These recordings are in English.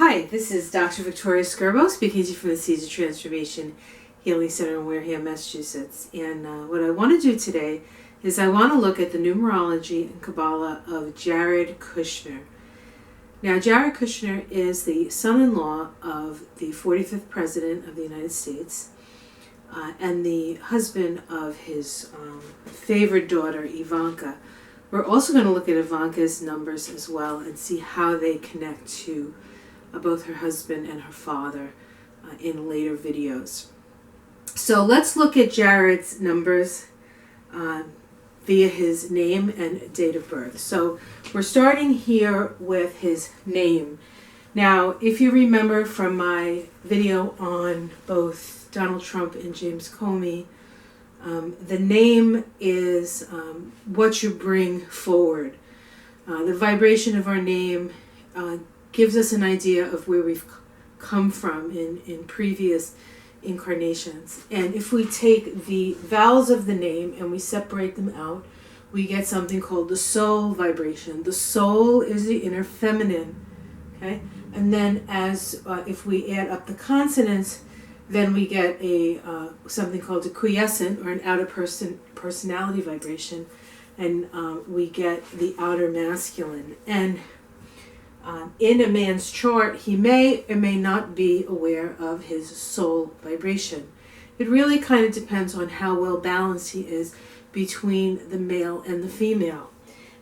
Hi, this is Dr. Victoria Skirbo speaking to you from the Seeds of Transformation Healing Center in Wareham, Massachusetts. And what I want to do today is I want to look at the Numerology and Kabbalah of Jared Kushner. Now, Jared Kushner is the son-in-law of the 45th President of the United States and the husband of his favorite daughter, Ivanka. We're also going to look at Ivanka's numbers as well and see how they connect to both her husband and her father in later videos. So let's look at Jared's numbers via his name and date of birth. So we're starting here with his name. Now, if you remember from my video on both Donald Trump and James Comey, the name is what you bring forward. The vibration of our name gives us an idea of where we've come from in previous incarnations. And if we take the vowels of the name and we separate them out, we get something called the soul vibration. The soul is the inner feminine, okay? And then as if we add up the consonants, then we get a something called a quiescent, or an outer personality vibration, and we get the outer masculine. And in a man's chart, he may or may not be aware of his soul vibration. It really kind of depends on how well balanced he is between the male and the female.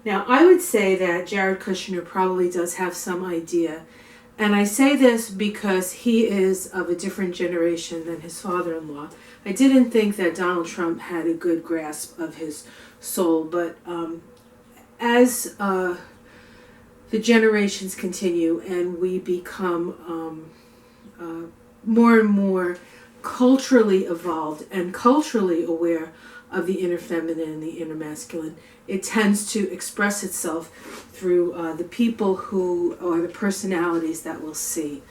Now, I would say that Jared Kushner probably does have some idea. And I say this because he is of a different generation than his father-in-law. I didn't think that Donald Trump had a good grasp of his soul, but as the generations continue and we become more and more culturally evolved and culturally aware of the inner feminine and the inner masculine, it tends to express itself through the people who, or the personalities that we'll see.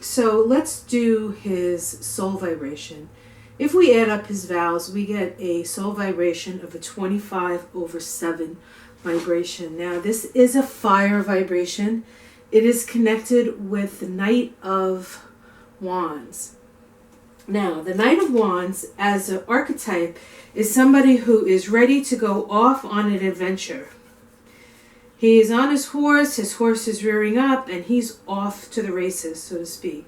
So let's do his soul vibration. If we add up his vowels, we get a soul vibration of a 25/7 vibration. Now, this is a fire vibration. It is connected with the Knight of Wands. Now, the Knight of Wands as an archetype is somebody who is ready to go off on an adventure. He is on his horse is rearing up, and he's off to the races, so to speak.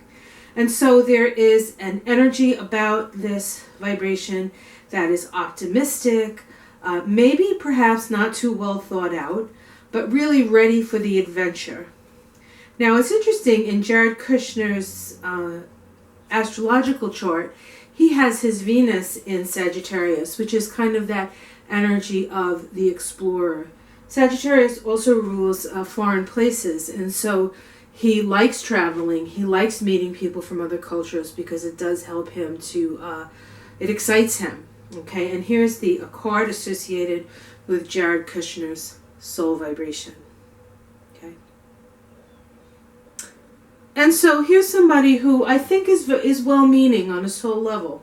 And so there is an energy about this vibration that is optimistic, maybe perhaps not too well thought out, but really ready for the adventure. Now, it's interesting, in Jared Kushner's astrological chart, he has his Venus in Sagittarius, which is kind of that energy of the explorer. Sagittarius also rules foreign places, and so he likes traveling. He likes meeting people from other cultures because it does help him to, it excites him. Okay, and here's the card associated with Jared Kushner's soul vibration. Okay. And so here's somebody who I think is well-meaning on a soul level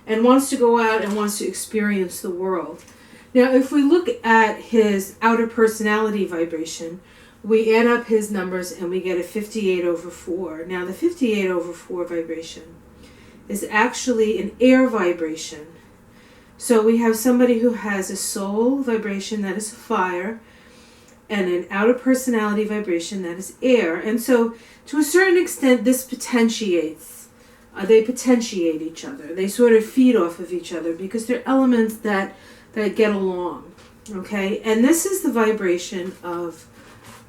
and wants to go out and wants to experience the world. Now, if we look at his outer personality vibration, we add up his numbers and we get a 58/4. Now, the 58/4 vibration is actually an air vibration. So we have somebody who has a soul vibration that is fire and an outer personality vibration that is air. And so to a certain extent, this potentiates. They potentiate each other. They sort of feed off of each other because they're elements that get along. Okay? And this is the vibration of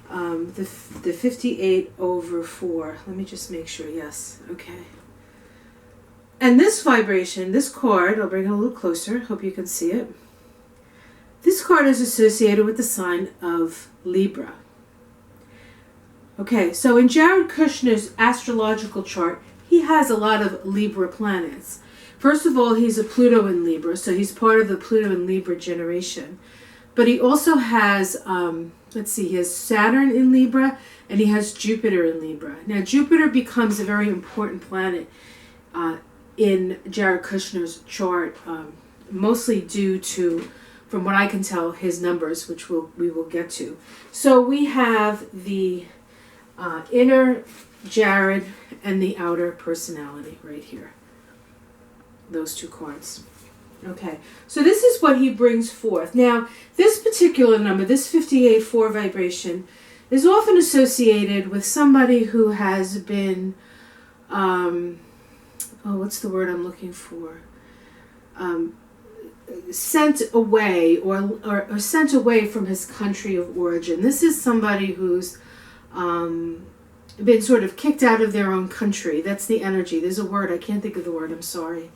the 58/4. Let me just make sure. Yes. Okay. And this vibration, this card, I'll bring it a little closer, hope you can see it. This card is associated with the sign of Libra. Okay, so in Jared Kushner's astrological chart, he has a lot of Libra planets. First of all, he's a Pluto in Libra, so he's part of the Pluto in Libra generation. But he also has, he has Saturn in Libra, and he has Jupiter in Libra. Now, Jupiter becomes a very important planet in Jared Kushner's chart, mostly due to, from what I can tell, his numbers, which we will get to. So we have the inner Jared and the outer personality right here. Those two cards. Okay, so this is what he brings forth. Now, this particular number, this 58-4 vibration, is often associated with somebody who has been, what's the word I'm looking for? Sent away or sent away from his country of origin. This is somebody who's been sort of kicked out of their own country. That's the energy. There's a word. I can't think of the word. I'm sorry.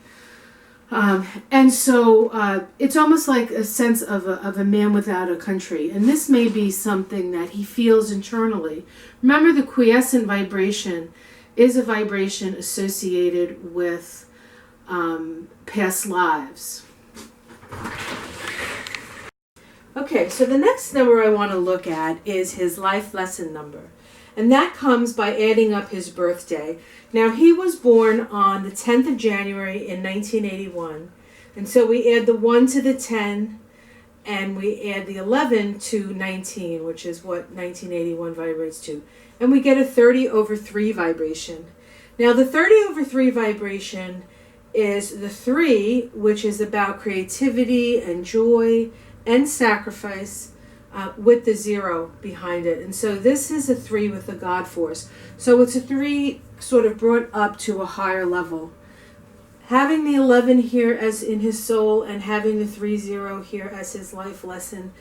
And so it's almost like a sense of a man without a country. And this may be something that he feels internally. Remember, the quiescent vibration is a vibration associated with past lives. Okay, so the next number I want to look at is his life lesson number. And that comes by adding up his birthday. Now, he was born on the 10th of January in 1981. And so we add the 1 to the 10, and we add the 11 to 19, which is what 1981 vibrates to. And we get a 30/3 vibration. Now, the 30/3 vibration is the 3, which is about creativity and joy and sacrifice, with the 0 behind it. And so this is a 3 with the God force. So it's a 3 sort of brought up to a higher level. Having the 11 here as in his soul and having the 3-0 here as his life lesson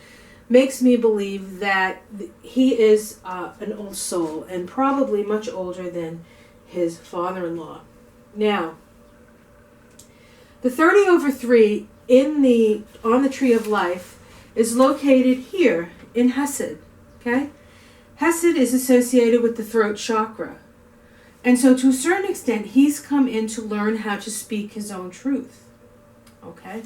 makes me believe that he is an old soul and probably much older than his father-in-law. Now, the 30/3 on the tree of life is located here in Hesed, okay? Hesed is associated with the throat chakra. And so to a certain extent, he's come in to learn how to speak his own truth, okay?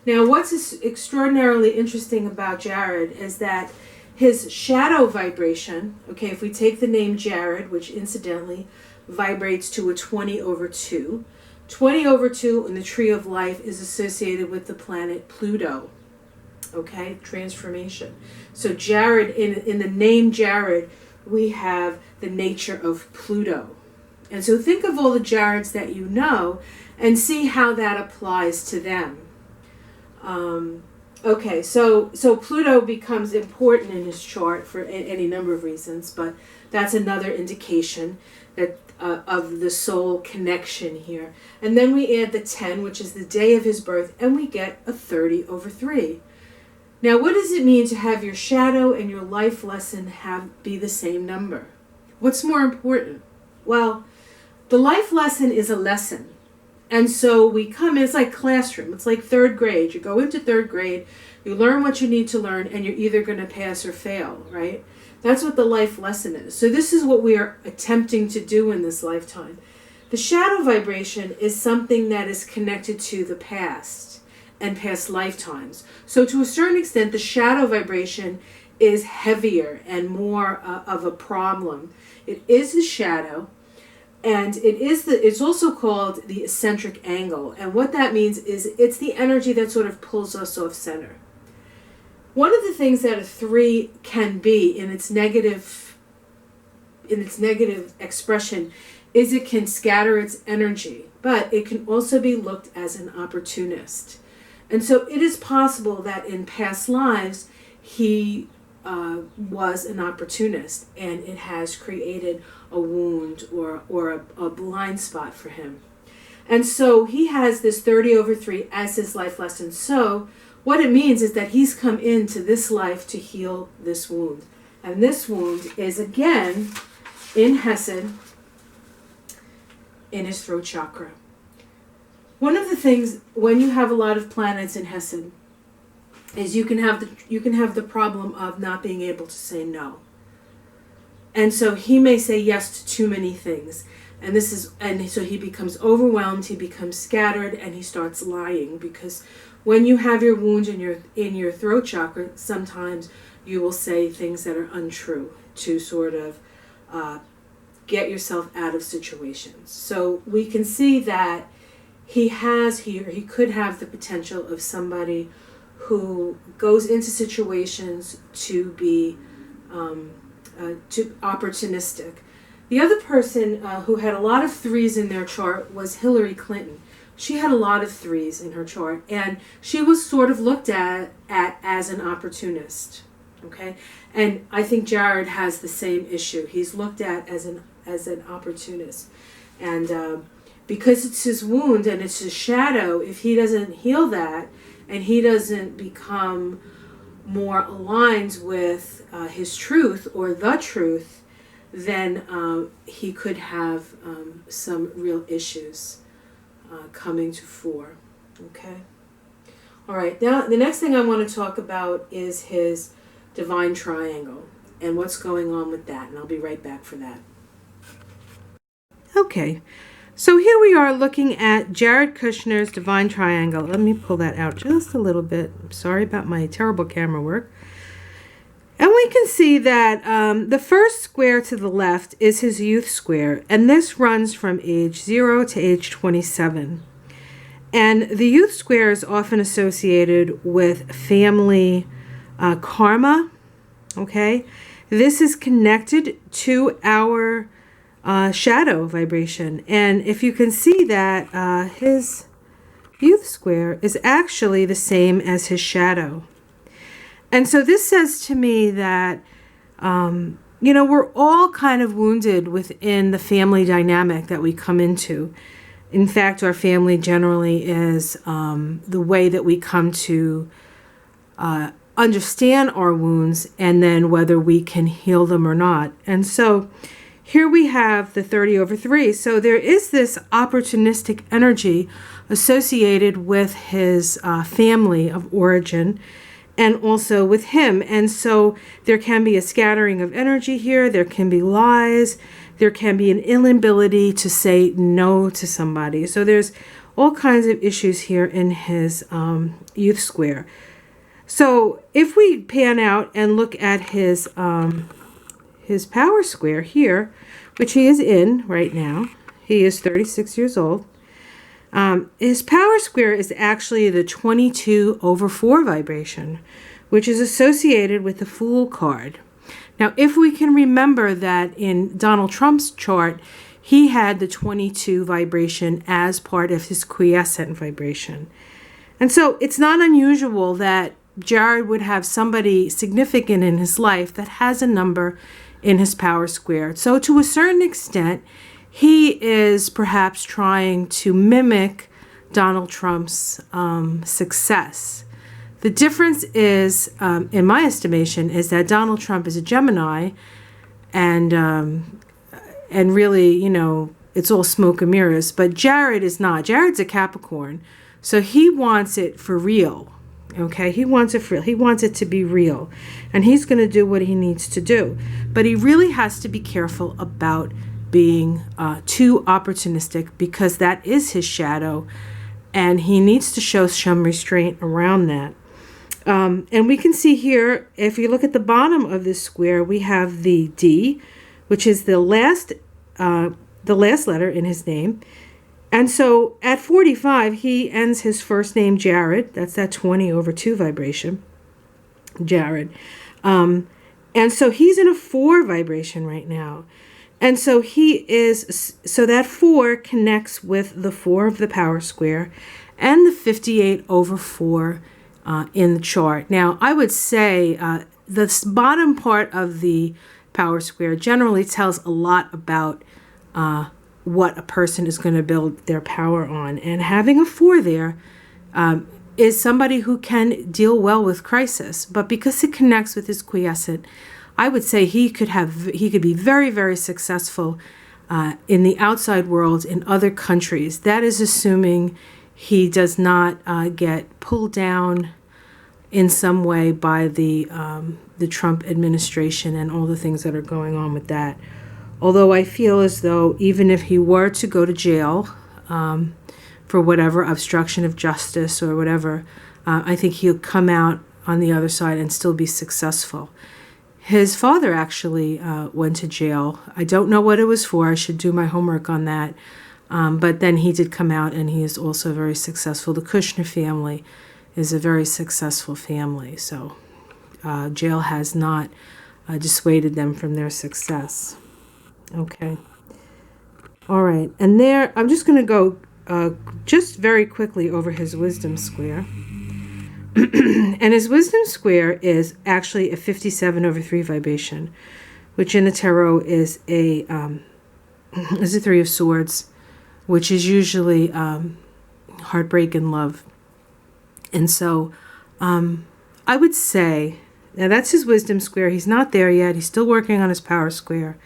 Now, what's extraordinarily interesting about Jared is that his shadow vibration, okay, if we take the name Jared, which incidentally vibrates to a 20/2, 20/2 in the tree of life is associated with the planet Pluto. Okay, transformation. So Jared, in the name Jared, we have the nature of Pluto. And so think of all the Jareds that you know and see how that applies to them. Okay, so Pluto becomes important in his chart for any number of reasons, but that's another indication that of the soul connection here. And then we add the 10, which is the day of his birth, and we get a 30/3. Now, what does it mean to have your shadow and your life lesson be the same number? What's more important? Well, the life lesson is a lesson. And so we come in, it's like classroom. It's like 3rd grade. You go into 3rd grade, you learn what you need to learn, and you're either going to pass or fail, right? That's what the life lesson is. So this is what we are attempting to do in this lifetime. The shadow vibration is something that is connected to the past and past lifetimes. So to a certain extent, the shadow vibration is heavier and more of a problem. It is the shadow, and it's also called the eccentric angle. And what that means is it's the energy that sort of pulls us off center. One of the things that a 3 can be in its negative expression is it can scatter its energy, but it can also be looked as an opportunist. And so it is possible that in past lives, he was an opportunist, and it has created a wound or a blind spot for him. And so he has this 30/3 as his life lesson. So what it means is that he's come into this life to heal this wound. And this wound is, again, in Hesed, in his throat chakra. One of the things when you have a lot of planets in Hesed is you can have the problem of not being able to say no. And so he may say yes to too many things. And so he becomes overwhelmed, he becomes scattered, and he starts lying, because when you have your wound in your throat chakra, sometimes you will say things that are untrue to sort of get yourself out of situations. So we can see that he could have the potential of somebody who goes into situations to be opportunistic. The other person who had a lot of threes in their chart was Hillary Clinton. She had a lot of threes in her chart, and she was sort of looked at as an opportunist. Okay, and I think Jared has the same issue. He's looked at as an opportunist, and because it's his wound and it's his shadow, if he doesn't heal that and he doesn't become more aligned with his truth or the truth, then he could have some real issues coming to fore. Okay. All right. Now, the next thing I want to talk about is his divine triangle and what's going on with that. And I'll be right back for that. Okay. So here we are looking at Jared Kushner's divine triangle. Let me pull that out just a little bit. I'm sorry about my terrible camera work. And we can see that the first square to the left is his youth square, and this runs from age 0 to age 27. And the youth square is often associated with family karma, okay? This is connected to our shadow vibration. And if you can see that his youth square is actually the same as his shadow. And so this says to me that, we're all kind of wounded within the family dynamic that we come into. In fact, our family generally is the way that we come to understand our wounds and then whether we can heal them or not. And so here we have the 30/3. So there is this opportunistic energy associated with his family of origin, and also with him. And so there can be a scattering of energy here. There can be lies. There can be an inability to say no to somebody. So there's all kinds of issues here in his youth square. So if we pan out and look at his power square here, which he is in right now, he is 36 years old. His power square is actually the 22/4 vibration, which is associated with the Fool card. Now, if we can remember that in Donald Trump's chart, he had the 22 vibration as part of his quiescent vibration. And so it's not unusual that Jared would have somebody significant in his life that has a number in his power square. So to a certain extent, he is perhaps trying to mimic Donald Trump's success. The difference is, in my estimation, is that Donald Trump is a Gemini, and really, it's all smoke and mirrors. But Jared is not. Jared's a Capricorn, so he wants it for real. Okay, he wants it for real. He wants it to be real, and he's going to do what he needs to do. But he really has to be careful about being too opportunistic, because that is his shadow, and he needs to show some restraint around that. And we can see here, if you look at the bottom of this square, we have the D, which is the last letter in his name. And so at 45, he ends his first name Jared. That's that 20/2 vibration, Jared. And so he's in a 4 vibration right now. And so that 4 connects with the 4 of the power square and the 58/4 in the chart. Now, I would say the bottom part of the power square generally tells a lot about what a person is going to build their power on. And having a 4 there is somebody who can deal well with crisis. But because it connects with his quiescent, I would say he could be very, very successful in the outside world in other countries. That is assuming he does not get pulled down in some way by the Trump administration and all the things that are going on with that. Although I feel as though even if he were to go to jail for whatever obstruction of justice or whatever, I think he'll come out on the other side and still be successful. His father actually went to jail. I don't know what it was for. I should do my homework on that. But then he did come out, and he is also very successful. The Kushner family is a very successful family. So jail has not dissuaded them from their success. Okay. All right. And there, I'm just going to go just very quickly over his wisdom square. And his wisdom square is actually a 57/3 vibration, which in the tarot is a Three of Swords, which is usually heartbreak and love. And so I would say, now that's his wisdom square. He's not there yet. He's still working on his power square.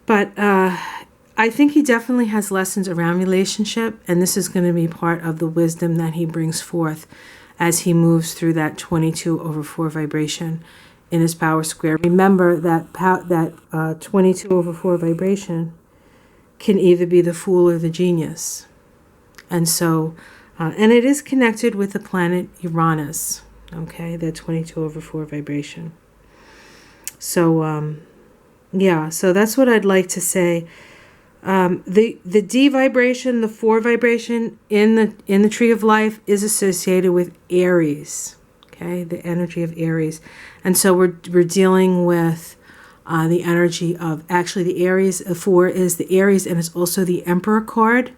But I think he definitely has lessons around relationship, and this is going to be part of the wisdom that he brings forth as he moves through that 22/4 vibration in his power square. Remember that 22/4 vibration can either be the fool or the genius. And so, and it is connected with the planet Uranus, okay, that 22/4 vibration. So, yeah, so that's what I'd like to say. The D vibration, the 4 vibration in the tree of life is associated with Aries, okay, the energy of Aries. And so we're dealing with the energy of, actually the Aries, 4 is the Aries, and it's also the Emperor card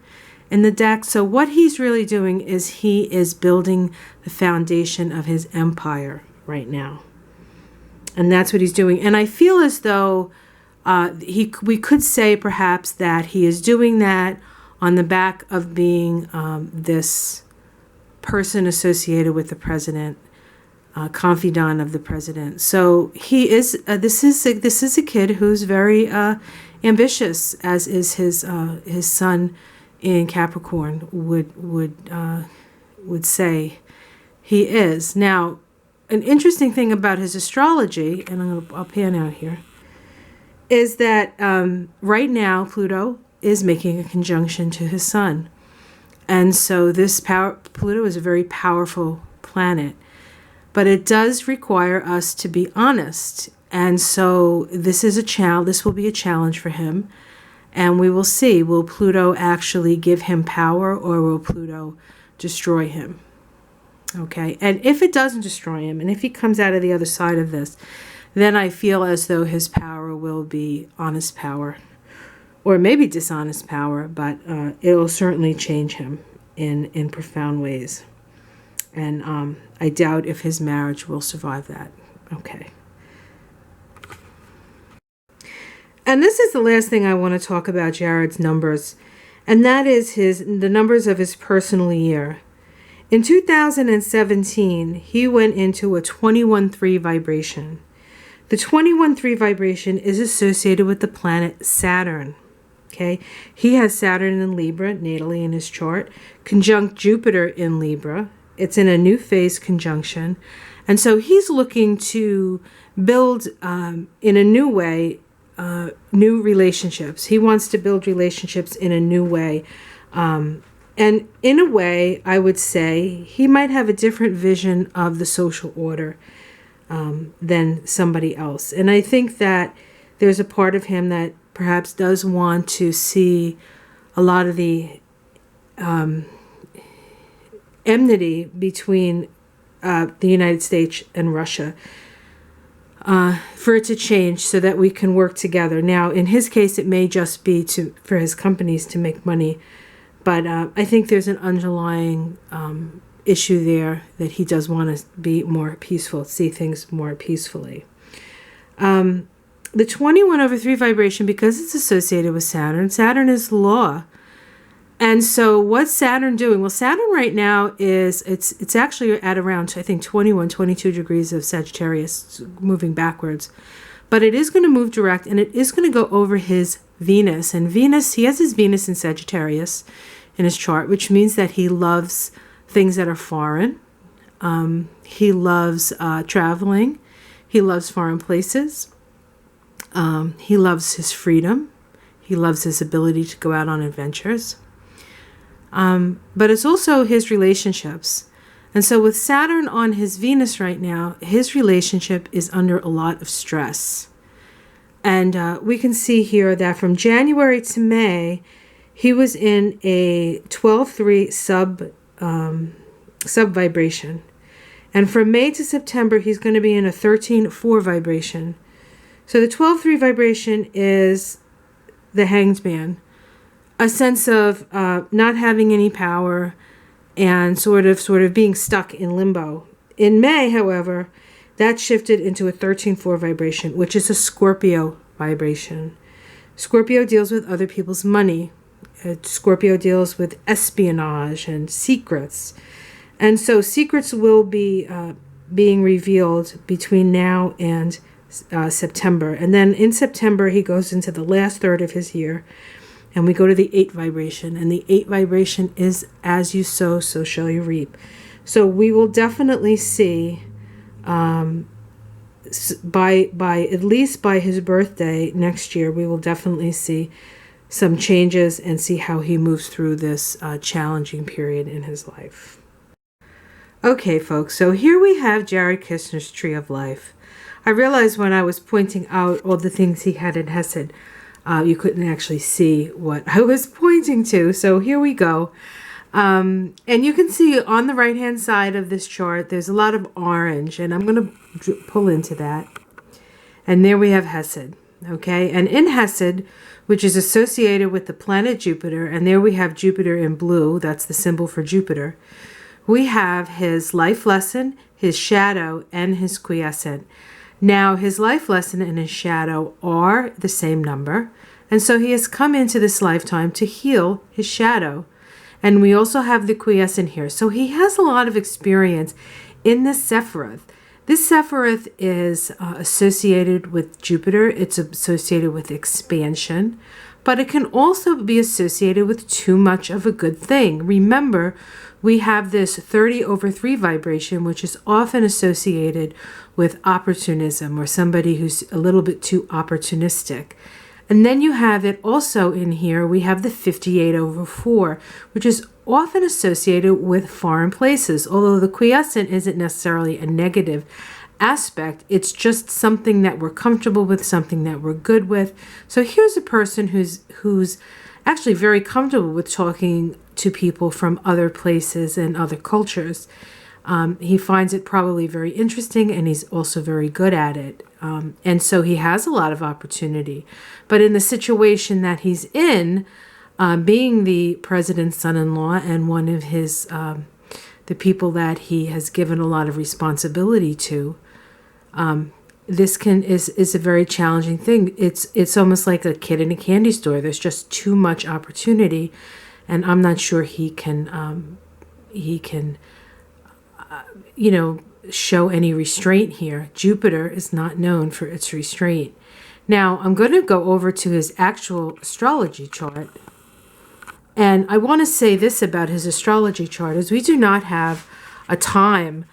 in the deck. So what he's really doing is he is building the foundation of his empire right now. And that's what he's doing. And I feel as though we could say perhaps that he is doing that on the back of being this person associated with the president, confidant of the president. So he is. This is a kid who's very ambitious, as is his son in Capricorn would say he is. Now, an interesting thing about his astrology, and I'll pan out here, is that right now Pluto is making a conjunction to his sun. And so Pluto is a very powerful planet, but it does require us to be honest. And so this will be a challenge for him. And we will see, will Pluto actually give him power, or will Pluto destroy him? Okay, and if it doesn't destroy him, and if he comes out of the other side of this, then I feel as though his power will be honest power, or maybe dishonest power, but it will certainly change him in profound ways. And I doubt if his marriage will survive that. Okay. And this is the last thing I want to talk about Jared's numbers, and that is the numbers of his personal year. In 2017, he went into a 21/3 vibration. The 21/3 vibration is associated with the planet Saturn. Okay, he has Saturn in Libra natally in his chart, conjunct Jupiter in Libra. It's in a new phase conjunction, and so he's looking to build in a new way, new relationships. He wants to build relationships in a new way. And in a way, I would say he might have a different vision of the social order than somebody else. And I think that there's a part of him that perhaps does want to see a lot of the enmity between the United States and Russia for it to change so that we can work together. Now, in his case, it may just be for his companies to make money. But I think there's an underlying issue there that he does want to be more peaceful, see things more peacefully. The 21/3 vibration, because it's associated with Saturn is law. And so what's Saturn doing? Well, Saturn right now it's actually at around, I think, 21, 22 degrees of Sagittarius, moving backwards. But it is going to move direct, and it is going to go over his Venus. And Venus, he has his Venus in Sagittarius in his chart, which means that he loves things that are foreign. He loves traveling. He loves foreign places. He loves his freedom. He loves his ability to go out on adventures. But it's also his relationships. And so with Saturn on his Venus right now, his relationship is under a lot of stress. And we can see here that from January to May, he was in a 12/3 sub vibration. And from May to September, he's going to be in a 13-4 vibration. So the 12-3 vibration is the Hanged Man, a sense of not having any power and sort of being stuck in limbo. In May, however, that shifted into a 13-4 vibration, which is a Scorpio vibration. Scorpio deals with other people's money. Scorpio deals with espionage and secrets. And so secrets will be being revealed between now and September. And then in September, he goes into the last third of his year. And we go to the 8 vibration. And the 8 vibration is as you sow, so shall you reap. So we will definitely see, by at least by his birthday next year, we will definitely see some changes and see how he moves through this challenging period in his life. Okay, folks, so here we have Jared Kushner's Tree of Life. I realized when I was pointing out all the things he had in Hesed, you couldn't actually see what I was pointing to. So here we go. And you can see on the right-hand side of this chart, there's a lot of orange, and I'm going to pull into that. And there we have Hesed, okay? And in Hesed, which is associated with the planet Jupiter, and there we have Jupiter in blue, that's the symbol for Jupiter, we have his life lesson, his shadow, and his quiescent. Now, his life lesson and his shadow are the same number, and so he has come into this lifetime to heal his shadow. And we also have the quiescent here. So he has a lot of experience in this Sephiroth. This Sephiroth is associated with Jupiter. It's associated with expansion, but it can also be associated with too much of a good thing. Remember, we have this 30/3 vibration, which is often associated with opportunism or somebody who's a little bit too opportunistic. And then you have it also in here, we have the 58/4, which is often associated with foreign places. Although the quiescent isn't necessarily a negative aspect, it's just something that we're comfortable with, something that we're good with. So here's a person who's actually very comfortable with talking to people from other places and other cultures. He finds it probably very interesting, and he's also very good at it. And so he has a lot of opportunity. But in the situation that he's in, being the president's son-in-law and one of his, the people that he has given a lot of responsibility to, this is a very challenging thing. It's almost like a kid in a candy store. There's just too much opportunity, and I'm not sure he can show any restraint here. Jupiter is not known for its restraint. Now, I'm going to go over to his actual astrology chart. And I want to say this about his astrology chart, is we do not have a time,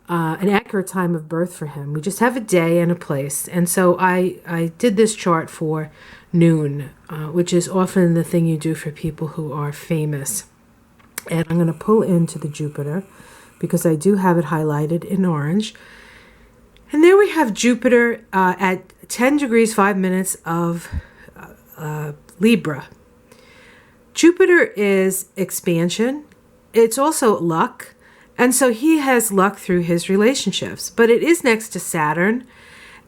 an accurate time of birth for him. We just have a day and a place. And so I did this chart for noon, which is often the thing you do for people who are famous. And I'm going to pull into the Jupiter, because I do have it highlighted in orange. And there we have Jupiter at 10 degrees 5 minutes of Libra. Jupiter is expansion. It's also luck. And so he has luck through his relationships. But it is next to Saturn,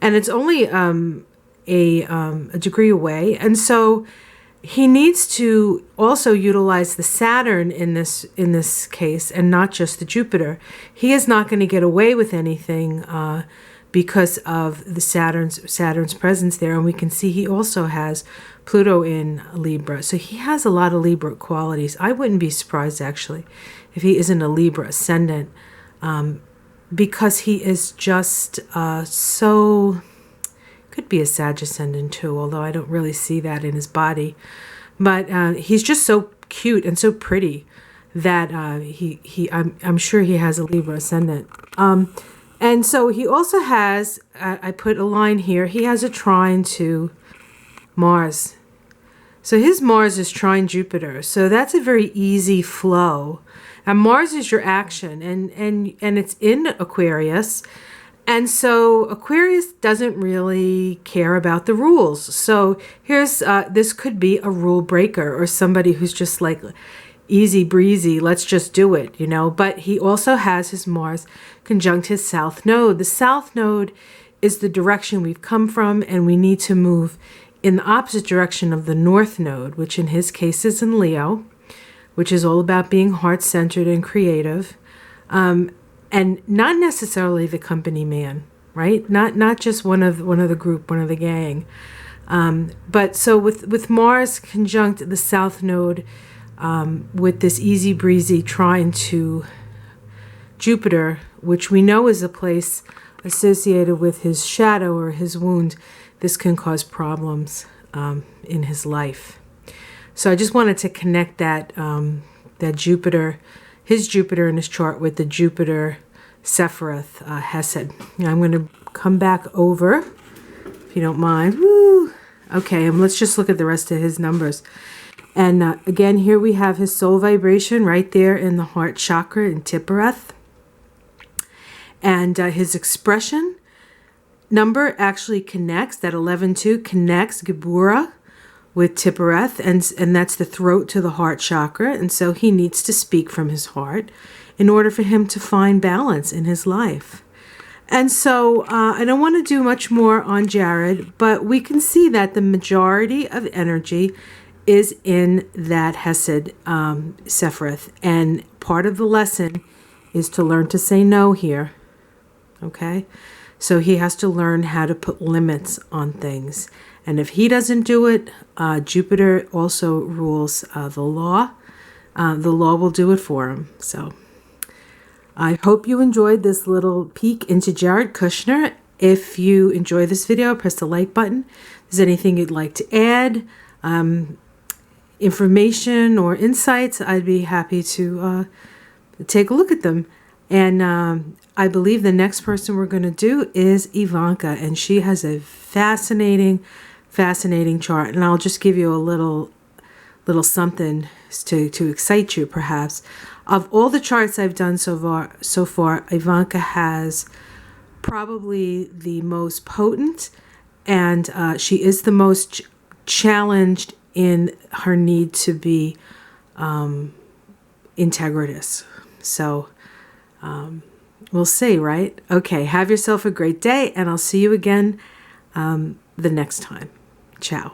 and it's only a degree away. And so he needs to also utilize the Saturn in this case, and not just the Jupiter. He is not going to get away with anything because of the Saturn's presence there. And we can see he also has Pluto in Libra. So he has a lot of Libra qualities. I wouldn't be surprised, actually, if he isn't a Libra ascendant, because he is just so... Could be a Sag ascendant too, although I don't really see that in his body. But he's just so cute and so pretty that I'm sure he has a Libra ascendant. And so he also has, I put a line here, he has a trine to Mars. So his Mars is trine Jupiter. So that's a very easy flow. And Mars is your action, and it's in Aquarius. And so Aquarius doesn't really care about the rules. So here's, this could be a rule breaker, or somebody who's just like, easy breezy, let's just do it, you know. But he also has his Mars conjunct his South Node. The South Node is the direction we've come from, and we need to move in the opposite direction of the North Node, which in his case is in Leo, which is all about being heart-centered and creative, and not necessarily the company man, right? Not just one of the group, one of the gang. But so with Mars conjunct the South Node, with this easy breezy trine to Jupiter, which we know is a place associated with his shadow or his wound, this can cause problems in his life. So I just wanted to connect that that Jupiter, his Jupiter in his chart, with the Jupiter Sephiroth Hesed. Now I'm going to come back over, if you don't mind. Woo! Okay, and let's just look at the rest of his numbers. And again, here we have his soul vibration right there in the heart chakra in Tiphereth. And his expression number actually connects, that 11-2 connects Gebura with Tiphereth, and that's the throat to the heart chakra. And so he needs to speak from his heart in order for him to find balance in his life. And so I don't want to do much more on Jared, but we can see that the majority of energy is in that Hesed Sephiroth. And part of the lesson is to learn to say no here. Okay? So he has to learn how to put limits on things. And if he doesn't do it, Jupiter also rules the law. The law will do it for him. So I hope you enjoyed this little peek into Jared Kushner. If you enjoy this video, press the like button. If there's anything you'd like to add, information or insights, I'd be happy to take a look at them. And I believe the next person we're going to do is Ivanka, and she has a fascinating chart. And I'll just give you a little something to excite you, perhaps. Of all the charts I've done so far, Ivanka has probably the most potent, and she is the most challenged in her need to be integritous. So we'll see, right? Okay, have yourself a great day, and I'll see you again the next time. Ciao.